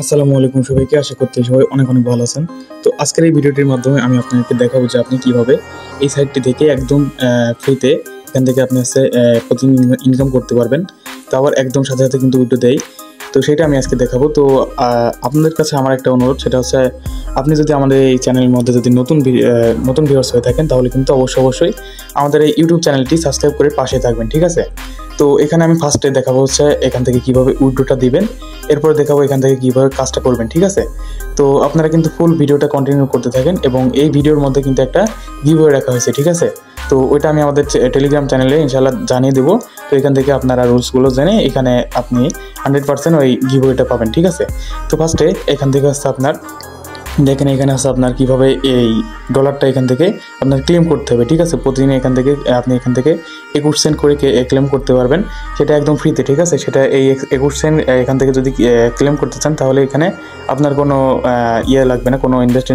আসসালামু আলাইকুম সবাইকে। আশা করতে সবাই অনেক অনেক ভালো আছেন। তো আজকের এই ভিডিওটির মাধ্যমে আমি আপনাদেরকে দেখাবো যে আপনি কিভাবে এই সাইটটি থেকে একদম ফ্রিতে এখান থেকে আপনি প্রতিদিন ইনকাম করতে পারবেন। তো আবার একদম সাথে সাথে কিন্তু উইড্রো দেয়। তো সেটা আমি আজকে দেখাবো। তো আপনাদের কাছে আমার একটা অনুরোধ, সেটা হচ্ছে আপনি যদি আমাদের এই চ্যানেলের মধ্যে যদি নতুন ভিউয়ার্স হয়ে থাকেন তাহলে কিন্তু অবশ্যই আমাদের এই ইউটিউব চ্যানেলটি সাবস্ক্রাইব করে পাশে থাকবেন, ঠিক আছে? তো এখানে আমি ফার্স্টে দেখাবো হচ্ছে এখান থেকে কীভাবে উইড্রোটা দিবেন, এরপরে দেখাবো এখান থেকে কীভাবে কাজটা করবেন, ঠিক আছে? তো আপনারা কিন্তু ফুল ভিডিওটা কন্টিনিউ করতে থাকেন এবং এই ভিডিওর মধ্যে কিন্তু একটা গিভওয়ে রাখা হয়েছে, ঠিক আছে? তো ওইটা আমি আমাদের টেলিগ্রাম চ্যানেলে ইনশাআল্লাহ জানিয়ে দেবো। তো এখান থেকে আপনারা রুলসগুলো জেনে এখানে আপনি 100% ওই গিভওয়েটা পাবেন, ঠিক আছে? তো ফার্স্টে এখান থেকে হচ্ছে আপনার দেখেন এখানে আছে আপনার কীভাবে এই ডলারটা এখান থেকে আপনার ক্লেম করতে হবে, ঠিক আছে? প্রতিদিন আপনি এখান থেকে 21 সেন্ট করে ক্লেম করতে পারবেন, সেটা একদম ফ্রিতে, ঠিক আছে? সেটা এই 21 সেন্ট এখান থেকে যদি ক্লেম করতে চান তাহলে এখানে আপনার কোনো লাগবে না, কোনো ইনভেস্ট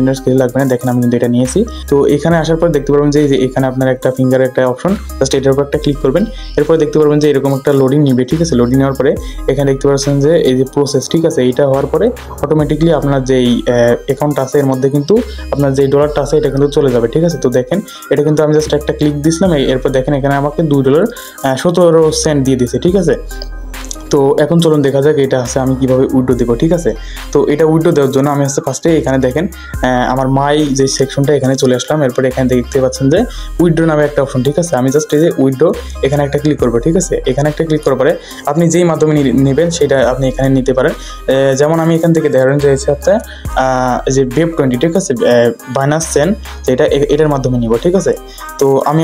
লাগবে না। দেখেন আমি কিন্তু এটা নিয়েছি। তো এখানে আসার পর দেখতে পারবেন যে এখানে আপনার একটা ফিঙ্গারের একটা অপশন, জাস্ট এটার উপর একটা ক্লিক করবেন। এরপরে দেখতে পারবেন যে এরকম একটা লোডিং নিবে, ঠিক আছে? লোডিং নেওয়ার পরে এখানে দেখতে পাচ্ছেন যে এই যে প্রসেস, ঠিক আছে? এইটা হওয়ার পরে অটোমেটিকলি আপনার যেই অ্যাকাউন্ট আছে এর মধ্যে কিন্তু আপনার যে ডলারটা আছে এটা কিন্তু চলে যাবে, ঠিক আছে? তো দেখেন এটা কিন্তু আমি জাস্ট একটা ক্লিক দিছিলাম, এরপর দেখেন এখানে আমাকে $2.17 দিয়ে দিয়েছে, ঠিক আছে? তো এখন চলুন দেখা যাক এটা আছে আমি কিভাবে উইড্রো দেবো, ঠিক আছে? তো এটা উইড্রো দেওয়ার জন্য আমি ফার্স্টে এখানে দেখেন আমার মাই যে সেকশনটা এখানে চলে আসলাম। এরপরে এখানে দেখতে পাচ্ছেন যে উইড্রো নামে একটা অপশন, ঠিক আছে? আমি জাস্ট এই যে উইড্রো এখানে একটা ক্লিক করবো, ঠিক আছে? এখানে একটা ক্লিক করার পরে আপনি যেই মাধ্যমে নেবেন সেটা আপনি এখানে নিতে পারেন। যেমন আমি এখান থেকে ধরেন যে আপনার যে BEP20, ঠিক আছে? বাইনান্স চেন যেটা এটার মাধ্যমে নিব, ঠিক আছে? তো আমি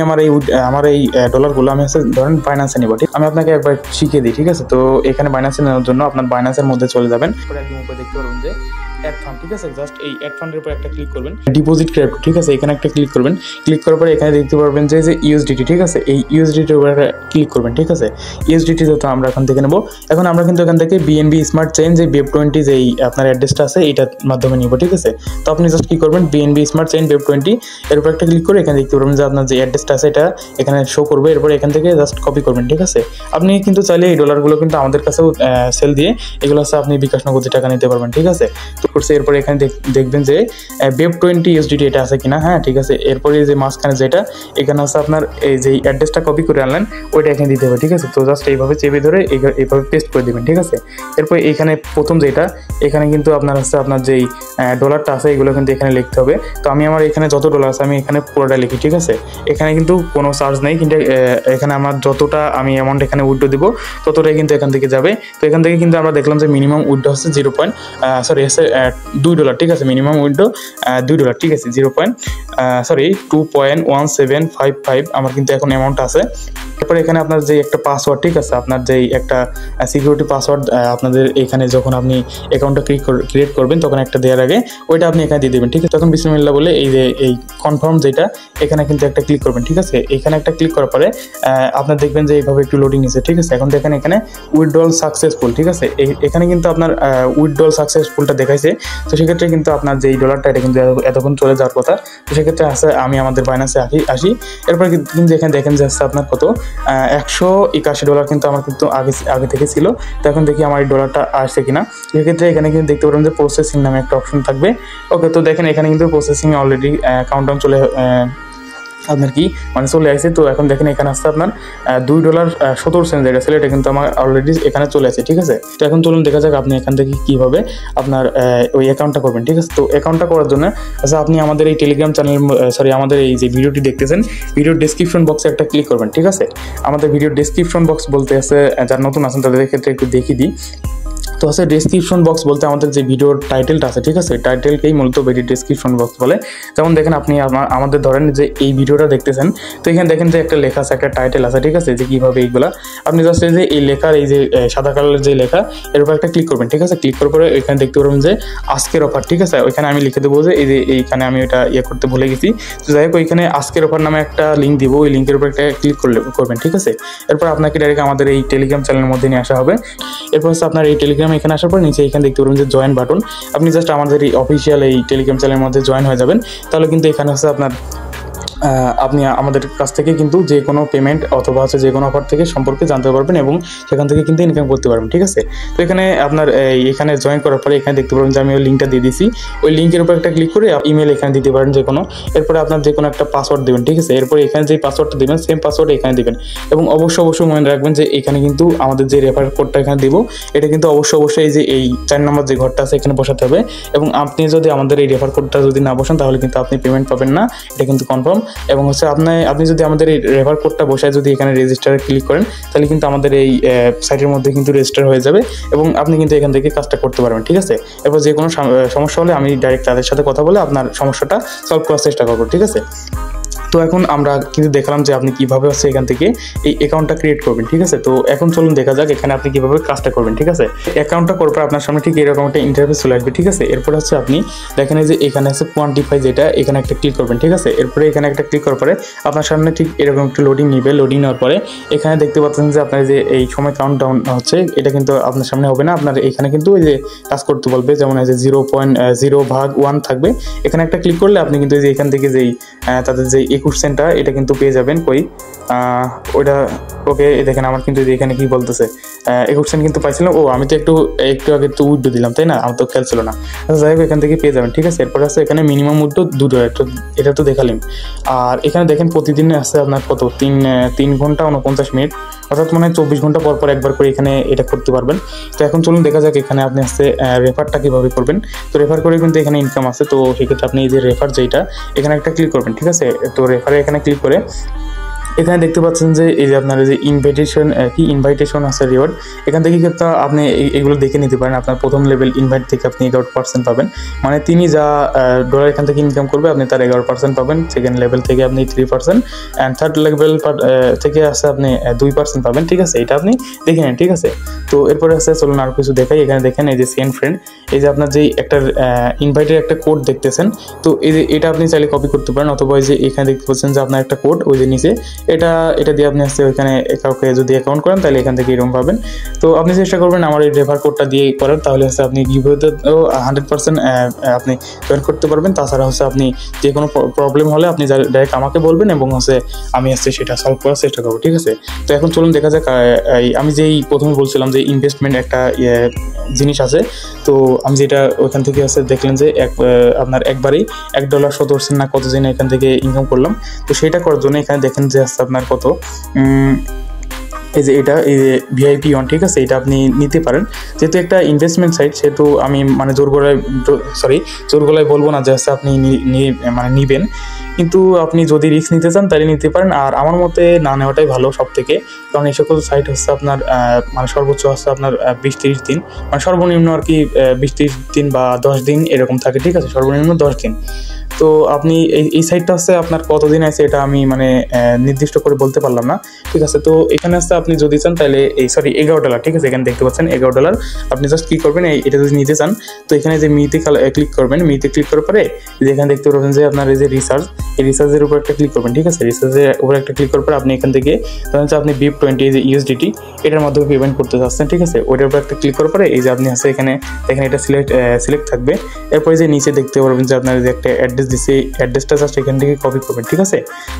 আমার এই ডলারগুলো আমি ধরেন বাইনান্সে নিব, ঠিক? আমি আপনাকে একবার শিখিয়ে দিই, ঠিক আছে? তো এখানে বাইনান্সে নেওয়ার জন্য আপনার বাইনান্সের মধ্যে চলে যাবেন। একদম উপরে দেখতে পারবেন যে অ্যাড ফান্ড, ঠিক আছে? জাস্ট এই অ্যাড ফান্ডের উপর একটা ক্লিক করবেন, ডিপোজিট ক্রিপ্টো, ঠিক আছে? এখানে একটা ক্লিক করবেন। ক্লিক করার পরে এখানে দেখতে পারবেন যে USDT, ঠিক আছে? এই USDT উপর একটা ক্লিক করবেন, ঠিক আছে? USDT তো আমরা এখান থেকে নেব। এখন আমরা কিন্তু এখান থেকে BNB স্মার্ট চেইন যে BEP20 যেই আপনার অ্যাড্রেসটা আছে এইটার মাধ্যমে নিব, ঠিক আছে? তো আপনি জাস্ট কি করবেন, BNB স্মার্ট চেইন BEP20 এর উপর একটা ক্লিক করে এখানে দেখতে পারবেন যে আপনার যে অ্যাড্রেসটা আছে এটা এখানে শো করবে। এরপর এখান থেকে জাস্ট কপি করবেন, ঠিক আছে? আপনি কিন্তু চাইলে এই ডলারগুলো কিন্তু আমাদের কাছেও সেল দিয়ে এগুলো হচ্ছে আপনি বিকাশ নগদে টাকা নিতে পারবেন, ঠিক আছে? তো করছে এরপরে এখানে দেখবেন যে BEP20 USDT এটা আছে কিনা, হ্যাঁ, ঠিক আছে? এরপরে যে মাঝখানে যেটা এখানে হচ্ছে আপনার এই যে অ্যাড্রেসটা কপি করে আনলেন ওইটা এখানে দিতে হবে, ঠিক আছে? তো জাস্ট এইভাবে চেপে ধরে এইভাবে পেস্ট করে দিবেন, ঠিক আছে? এরপর এইখানে প্রথম যেটা এখানে কিন্তু আপনার যেই ডলারটা আছে এগুলো কিন্তু এখানে লিখতে হবে। তো আমি আমার এখানে যত ডলার আছে আমি এখানে পুরোটা লিখি, ঠিক আছে? এখানে কিন্তু কোনো চার্জ নেই, কিন্তু এখানে আমার যতটা আমি অ্যামাউন্ট এখানে উইথড্র দেবো ততটাই কিন্তু এখান থেকে যাবে। তো এখান থেকে কিন্তু আমরা দেখলাম যে মিনিমাম উইথড্র হচ্ছে $2, ঠিক আছে? মিনিমাম উইথড্র $2, ঠিক আছে? 2.1755 আমার কিন্তু এখন অ্যামাউন্ট আছে। তারপরে এখানে আপনার যে একটা পাসওয়ার্ড, ঠিক আছে? আপনার যেই একটা সিকিউরিটি পাসওয়ার্ড আপনাদের এখানে যখন আপনি অ্যাকাউন্টটা ক্রিয়েট করবেন তখন একটা দেওয়ার আগে ওইটা আপনি এখানে দিয়ে দেবেন, ঠিক আছে? তখন বিসমিল্লাহ বলে এই যে এই কনফার্ম যেটা এখানে কিন্তু একটা ক্লিক করবেন, ঠিক আছে? এখানে একটা ক্লিক করার পরে আপনার দেখবেন যে এইভাবে একটু লোডিং নিচ্ছে, ঠিক আছে? এখন দেখেন এখানে উইথড্রল সাকসেসফুল, ঠিক আছে? এখানে কিন্তু আপনার উইথড্রল সাকসেসফুলটা দেখাইছে। তো সেক্ষেত্রে কিন্তু আপনার যেই ডলারটা এটা কিন্তু এতক্ষণ চলে যাওয়ার কথা। তো সেক্ষেত্রে আমি আমাদের বাইনান্সে আসি। এরপর কিন্তু এখানে দেখেন যে আপনার কত $181 কিন্তু আমার কিন্তু আগে থেকে ছিল। তো এখন দেখি আমার এই ডলারটা আসছে কিনা। সেক্ষেত্রে এখানে কিন্তু দেখতে পারেন যে প্রসেসিং নামে একটা অপশন থাকবে। ওকে, তো দেখেন এখানে কিন্তু প্রসেসিং অলরেডি কাউন্টডাউন আপনার কি চলে আসছে। তো এখন দেখেন এখানে আসছে আপনার $2.17 যেটা ছিল এটা কিন্তু আমার অলরেডি এখানে চলে আসছে, ঠিক আছে? তো এখন চলুন দেখা যাক আপনি এখান থেকে কীভাবে আপনার ওই অ্যাকাউন্টটা করবেন, ঠিক আছে? তো অ্যাকাউন্টটা করার জন্য আপনি আমাদের এই টেলিগ্রাম চ্যানেল আমাদের এই যে ভিডিওটি দেখতেছেন ভিডিওর ডেসক্রিপশন বক্সে একটা ক্লিক করবেন, ঠিক আছে? আমাদের ভিডিওর ডেসক্রিপশন বক্স বলতে আছে যারা নতুন আছেন তাদের ক্ষেত্রে একটু দেখিয়ে দিই। তো ডেসক্রিপশন বক্স বলতে আমাদের যে ভিডিওর টাইটেলটা আছে, ঠিক আছে? টাইটেলকেই মূলত ভিডিও ডেসক্রিপশন বক্স বলে। যেমন দেখেন আপনি আমাদের ধরেন যে এই ভিডিওটা দেখতেছেন, তো এখানে দেখেন যে একটা লেখা আছে, একটা টাইটেল আছে, ঠিক আছে? যে কীভাবে এইগুলা আপনি জাস্ট এই যে এই লেখার এই যে সাদা কালারের যে লেখা এর উপর একটা ক্লিক করবেন, ঠিক আছে? ক্লিক করার পরে এখানে দেখতে পারবেন যে আজকের অফার, ঠিক আছে? ওইখানে আমি লিখে দেবো যে এই যে এইখানে আমি ওটা করতে ভুলে গেছি। তো যাই হোক ওইখানে আজকের অফার নামে একটা লিঙ্ক দিব, ওই লিঙ্কের উপর একটা ক্লিক করবেন, ঠিক আছে? এরপর আপনাকে ডাইরেক্ট আমাদের এই টেলিগ্রাম চ্যানেলের মধ্যে নিয়ে আসা হবে। এরপর আপনার এই টেলিগ্রাম এখানে আসার পর নিচে এখানে দেখতে পারবেন যে জয়েন বাটন, আপনি জাস্ট আমাদের এই অফিসিয়াল এই টেলিগ্রাম চ্যানেলের মধ্যে জয়েন হয়ে যাবেন। তাহলে কিন্তু এখানে আপনার আপনি আমাদের কাছ থেকে কিন্তু যে কোনো পেমেন্ট অথবা হচ্ছে যে কোনো অফার থেকে সম্পর্কে জানতে পারবেন এবং সেখান থেকে কিন্তু ইনকাম করতে পারবেন, ঠিক আছে। তো এখানে আপনার এখানে জয়েন করার পরে এখানে দেখতে পারবেন যে আমি ওই লিঙ্কটা দিয়ে দিয়েছি। ওই লিঙ্কের উপর একটা ক্লিক করে ইমেল এখানে দিতে পারেন যে কোনো। এরপরে আপনার যে কোনো একটা পাসওয়ার্ড দেবেন, ঠিক আছে। এরপরে এখানে যে পাসওয়ার্ডটা দেবেন সেম পাসওয়ার্ড এখানে দেবেন এবং অবশ্যই মনে রাখবেন যে এখানে কিন্তু আমাদের যে রেফার কোডটা এখানে দেবো এটা কিন্তু অবশ্যই এই যে এই 4 নম্বর যে ঘরটা আছে এখানে বসাতে হবে এবং আপনি যদি আমাদের এই রেফার কোডটা যদি না বসান তাহলে কিন্তু আপনি পেমেন্ট পাবেন না, এটা কিন্তু কনফার্ম। এবং হচ্ছে আপনি যদি আমাদের এই রেফার কোডটা বসায় যদি এখানে রেজিস্টারে ক্লিক করেন তাহলে কিন্তু আমাদের এই সাইটের মধ্যে কিন্তু রেজিস্টার হয়ে যাবে এবং আপনি কিন্তু এখান থেকে কাজটা করতে পারবেন, ঠিক আছে। এরপর যে কোনো সমস্যা হলে আমি ডাইরেক্ট তাদের সাথে কথা বলে আপনার সমস্যাটা সলভ করার চেষ্টা করবো, ঠিক আছে। তো এখন আমরা কিন্তু দেখলাম যে আপনি কীভাবে হচ্ছে এখান থেকে এই অ্যাকাউন্টটা ক্রিয়েট করবেন, ঠিক আছে। তো এখন চলুন দেখা যাক এখানে আপনি কীভাবে কাজটা করবেন, ঠিক আছে। অ্যাকাউন্টটা করার পর আপনার সামনে ঠিক এরকম একটা ইন্টারফেস চলে আসবে, ঠিক আছে। এরপর হচ্ছে আপনি দেখেন যে এখানে আছে কোয়ান্টিফাই, যেটা এখানে একটা ক্লিক করবেন, ঠিক আছে। এরপরে এখানে একটা ক্লিক করার পরে আপনার সামনে ঠিক এরকম একটু লোডিং নিবে। লোডিং নেওয়ার পরে এখানে দেখতে পাচ্ছেন যে আপনার যে এই সময় কাউন্টডাউন হচ্ছে এটা কিন্তু আপনার সামনে হবে না, আপনার এখানে কিন্তু ওই যে কাজ করতে বলবে, যেমন এই যে 0.0/1 থাকবে। এখানে একটা ক্লিক করলে আপনি কিন্তু এই যে এখান থেকে যেই তাদের যে 21 সেন্টটা এটা কিন্তু পেয়ে যাবেন। ওইটা ওকে দেখেন আমার কিন্তু এখানে কি বলতেছে 21 সেন্ট কিন্তু পাইছিলাম। আমি তো একটু আগে তো উইড্রো দিলাম, তাই না, আমার তো খেয়াল ছিল না। যাই হোক এখান থেকে পেয়ে যাবেন, ঠিক আছে। এরপর আছে এখানে মিনিমাম উইড্রো $2, এটা তো দেখালাম। আর এখানে দেখেন প্রতিদিনে আছে আপনার কত 3 ঘন্টা 49 মিনিট, অর্থাৎ মনে হয় 24 ঘন্টা পর একবার করে এখানে এটা করতে পারবেন। তো এখন চলুন দেখা যাক এখানে আপনি আসছে রেফারটা কীভাবে করবেন। তো রেফার করে কিন্তু এখানে ইনকাম আছে, তো সেক্ষেত্রে আপনি এই যে রেফার যেটা এখানে একটা ক্লিক করবেন, ঠিক আছে। তো রেফারে এখানে ক্লিক করে এখানে দেখতে পাচ্ছেন যে এই যে আপনার যে ইনভাইটেশন আছে রিওয়ার্ড, এখান থেকে কিন্তু আপনি এগুলো দেখে নিতে পারেন। আপনার প্রথম লেভেল ইনভাইট থেকে আপনি 11% পাবেন, মানে তিনি যা ডলার এখান থেকে ইনকাম করবে আপনি তার 11% পাবেন। সেকেন্ড লেভেল থেকে আপনি 3% অ্যান্ড থার্ড লেভেল থেকে আসে আপনি 2% পাবেন, ঠিক আছে। এটা আপনি দেখে নেন, ঠিক আছে। তো এরপরে আছে চলুন আর কিছু দেখাই। এখানে দেখেন এই যে সেন্ড ফ্রেন্ড, এই যে আপনার যেই একটা ইনভাইটের একটা কোড দেখতেছেন, তো এই যে এটা আপনি চাইলে কপি করতে পারেন, অথবা এই যে এখানে দেখতে পাচ্ছেন যে আপনার একটা কোড ওই যে নিচে এটা দিয়ে আপনি আসছে ওইখানে কাউকে যদি অ্যাকাউন্ট করেন তাহলে এখান থেকে এরকম পাবেন। তো আপনি চেষ্টা করবেন আমার এই রেফার কোডটা দিয়ে করার, তাহলে হচ্ছে আপনি গিভওয়েতেও 100% আপনি জয়েন করতে পারবেন। তাছাড়া হচ্ছে আপনি যে কোনো প্রবলেম হলে আপনি ডাইরেক্ট আমাকে বলবেন এবং হচ্ছে আমি আসছে সেটা সলভ করার চেষ্টা করবো, ঠিক আছে। তো এখন চলুন দেখা যাক আমি যেই প্রথমে বলছিলাম যে ইনভেস্টমেন্ট একটা জিনিস আছে, তো আমি যেটা ওইখান থেকে আছে দেখলেন যে আপনার একবারেই $1.17 না কত দিন এখান থেকে ইনকাম করলাম। তো সেটা করার জন্য এখানে দেখেন যে আসছে আপনার কত এই যে এটা এই যে VIP অন, ঠিক আছে। এটা আপনি নিতে পারেন, যেহেতু একটা ইনভেস্টমেন্ট সাইট সেহেতু আমি মানে জোর গলায় বলবো না যে আসছে আপনি মানে নিবেন, কিন্তু আপনি যদি রিস্ক নিতে চান তাহলে নিতে পারেন। আর আমার মতে না নেওয়াটাই ভালো সব থেকে, কারণ এই সকল সাইট হচ্ছে আপনার মানে সর্বোচ্চ হচ্ছে আপনার 20-30 দিন, মানে সর্বনিম্ন আর কি 20-30 দিন বা 10 দিন এরকম থাকে, ঠিক আছে, সর্বনিম্ন 10 দিন। তো আপনি এই সাইটটা হচ্ছে আপনার কতদিন আছে এটা আমি মানে নির্দিষ্ট করে বলতে পারলাম না, ঠিক আছে। তো এখানে আসতে আপনি যদি চান তাহলে $11, ঠিক আছে। এখানে দেখতে পাচ্ছেন $11। আপনি জাস্ট কী করবেন, এটা যদি নিতে চান তো এখানে যে মিতে ক্লিক করবেন। মিতে ক্লিক করার পরে এখানে দেখতে পাবেন যে আপনার এই যে রিসার্চ, এই রিসার্চের উপর একটা ক্লিক করবেন, ঠিক আছে। রিসার্চের উপর একটা ক্লিক করার পর আপনি এখান থেকে ধরেন যে আপনি BIP20 এই যে USDT এটার মাধ্যমে পেমেন্ট করতে চাচ্ছেন, ঠিক আছে। ওইটার উপর একটা ক্লিক করার পরে এই যে আপনি আছে এখানে দেখেন এটা সিলেক্ট থাকবে। এরপরে যে নিচে দেখতে পারবেন যে আপনার যে একটা অ্যাড্রেস দিচ্ছে, অ্যাড্রেসটা জাস্ট এখান থেকে কপি করবেন, ঠিক আছে।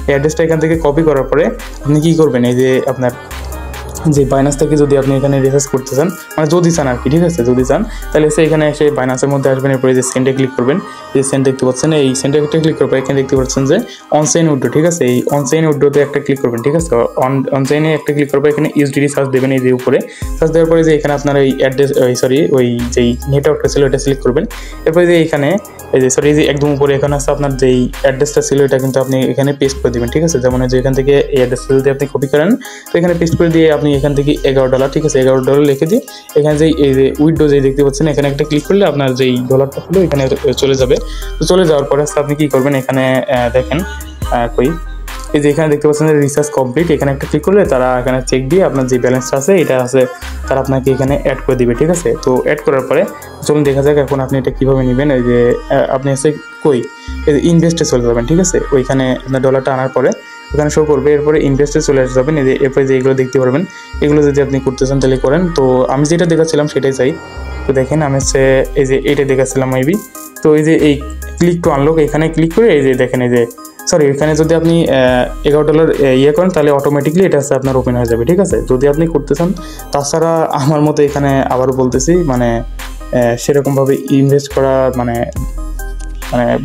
এই অ্যাড্রেসটা এখান থেকে কপি করার পরে আপনি কী করবেন, এই যে আপনার যে বাইনান্স থেকে যদি আপনি এখানে রিসার্চ করতে চান, মানে যদি চান আর কি, ঠিক আছে, যদি চান তাহলে এখানে এসে বাইনান্সের মধ্যে আসবেন। এরপরে যে সেন্টে ক্লিক করবেন, যে সেন্ট দেখতে পাচ্ছেন এই সেন্টে একটা ক্লিক করবেন। এখানে দেখতে পাচ্ছেন যে অনচাইন উইড্রো, ঠিক আছে। এই অনচাইন উইড্রোতে একটা ক্লিক করবেন, ঠিক আছে। অনচাইনে একটা ক্লিক করবেন, এখানে USDT সার্চ দেবেন এই যে উপরে। সার্চ দেওয়ার পরে যে এখানে আপনার এই অ্যাড্রেস ওই যেই নেটওয়ার্কটা ছিল এটা সিলেক্ট করবেন। এরপরে যে এখানে এই যে একদম উপরে এখানে আছে আপনার যেই অ্যাড্রেসটা ছিল এটা কিন্তু আপনি এখানে পেস্ট করে দেবেন, ঠিক আছে। যেমন যে এখান থেকে এই অ্যাড্রেসটা যদি আপনি কপি করেন তো এখানে পেস্ট করে দিয়ে আপনি এখান থেকে $11, ঠিক আছে, $11 লিখে দিয়ে এখানে যে এই যে উইড্রো যে দেখতে পাচ্ছেন এখানে একটা ক্লিক করলে আপনার যেই ডলারটা হলো এখানে চলে যাবে। তো চলে যাওয়ার পরে আপনি কি করবেন, এখানে দেখেন এই যে এখানে দেখতে পাচ্ছেন যে রিসার্চ কমপ্লিট, এখানে একটা ক্লিক করলে তারা এখানে চেক দিয়ে আপনার যে ব্যালেন্সটা আছে এটা আছে তারা আপনাকে এখানে অ্যাড করে দিবে, ঠিক আছে। তো অ্যাড করার পরে চলুন দেখা যাক এখন আপনি এটা কীভাবে নেবেন। এই যে আপনি আছে এই যে ইনভেস্টে চলে যাবেন, ঠিক আছে। ওইখানে আপনার ডলারটা আনার পরে ওখানে শো করবে। এরপরে ইনভেস্টে চলে যাবেন, এই যে এরপরে যে এগুলো দেখতে পারবেন, এগুলো যদি আপনি করতে চান তাহলে করেন। তো আমি যেটা দেখাচ্ছিলাম সেটাই চাই। তো দেখেন আমি হচ্ছে এই যে এইটা দেখাচ্ছিলাম মেবি। তো এই যে এই ক্লিক টু আনলক এখানে ক্লিক করে এই যে দেখেন এই যে সরি, এখানে যদি আপনি $11 ইয়ে করেন তাহলে অটোমেটিকলি এটা হচ্ছে আপনার ওপেন হয়ে যাবে, ঠিক আছে, যদি আপনি করতে চান। তাছাড়া আমার মতো এখানে আবারও বলতেছি মানে সেরকমভাবে ইনভেস্ট করা মানে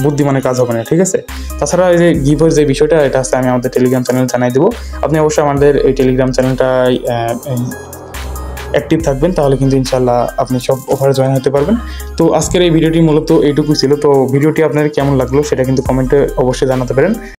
বুদ্ধিমানের কাজ হবে না, ঠিক আছে। তাছাড়া এই যে গিভের যে বিষয়টা, এটা হচ্ছে আমি আমাদের টেলিগ্রাম চ্যানেল জানাই দেবো। আপনি অবশ্যই আমাদের এই টেলিগ্রাম চ্যানেলটাই অ্যাক্টিভ থাকবেন, তাহলে কিন্তু ইনশাল্লাহ আপনি সব অফারে জয়েন হতে পারবেন। তো আজকের এই ভিডিওটি মূলত এইটুকুই ছিল। তো ভিডিওটি আপনার কেমন লাগলো সেটা কিন্তু কমেন্টে অবশ্যই জানাতে পারেন।